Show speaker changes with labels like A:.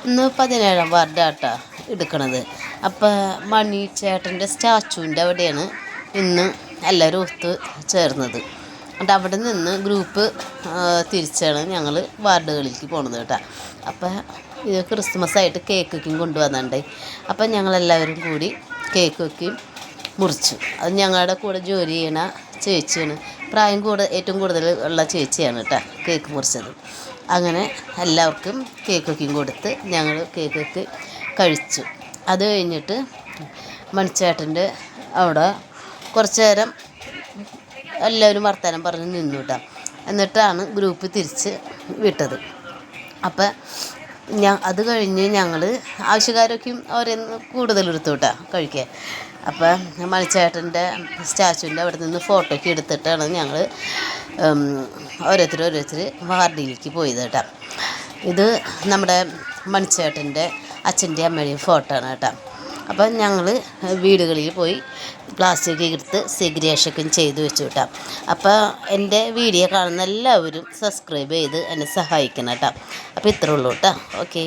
A: ഇന്ന് 17-ാം വാർഡാട്ടാ എടുക്കണത്. അപ്പോൾ മണി ചേട്ടൻ്റെ സ്റ്റാച്ചുവിൻ്റെ അവിടെയാണ് ഇന്ന് എല്ലാവരും ഒത്തു ചേർന്നത്. എന്നിട്ട് അവിടെ നിന്ന് ഗ്രൂപ്പ് തിരിച്ചാണ് ഞങ്ങൾ വാർഡുകളിലേക്ക് പോണത് കേട്ടോ. അപ്പോൾ ഇത് ക്രിസ്മസ് ആയിട്ട് കേക്ക് വെക്കും കൊണ്ടുവന്നിട്ടുണ്ടായി. അപ്പം ഞങ്ങളെല്ലാവരും കൂടി കേക്ക് വെക്കും മുറിച്ചു. അത് ഞങ്ങളുടെ കൂടെ ജോലി ചെയ്യണ ചേച്ചിയാണ്, പ്രായം ഏറ്റവും കൂടുതൽ ഉള്ള ചേച്ചിയാണ് കേട്ടോ കേക്ക് മുറിച്ചത്. അങ്ങനെ എല്ലാവർക്കും കേക്ക് വെക്കും കൊടുത്ത് ഞങ്ങൾ കേക്ക് വെക്ക് കഴിച്ചു. അത് കഴിഞ്ഞിട്ട് മണിച്ചേട്ടൻ്റെ അവിടെ കുറച്ച് നേരം എല്ലാവരും വർത്തമാനം പറഞ്ഞ് നിന്നു കേട്ടോ. എന്നിട്ടാണ് ഗ്രൂപ്പ് തിരിച്ച് വിട്ടത്. അപ്പം അത് കഴിഞ്ഞ് ഞങ്ങൾ ആവശ്യക്കാരൊക്കെയും അവരെന്ന് കൂടുതലെടുത്തു കേട്ടോ കഴിക്കാൻ. അപ്പം മണിച്ചേട്ടൻ്റെ സ്റ്റാച്ചുവിൻ്റെ അവിടെ നിന്ന് ഫോട്ടോയ്ക്ക് എടുത്തിട്ടാണ് ഞങ്ങൾ ഓരോരുത്തർ വാർഡിലേക്ക് പോയത് കേട്ടോ. ഇത് നമ്മുടെ മണിച്ചേട്ടൻ്റെ അച്ഛൻ്റെ അമ്മയുടെയും ഫോട്ടോ ആണ് കേട്ടോ. അപ്പം ഞങ്ങൾ വീടുകളിൽ പോയി പ്ലാസ്റ്റിക് എടുത്ത് സെഗ്രിഗേഷൻ ചെയ്ത് വെച്ചു കേട്ടോ. അപ്പോൾ എൻ്റെ വീഡിയോ കാണുന്ന എല്ലാവരും സബ്സ്ക്രൈബ് ചെയ്ത് എന്നെ സഹായിക്കണം കേട്ടോ. അപ്പോൾ ഇത്രേ ഉള്ളൂ കേട്ടോ. ഓക്കെ.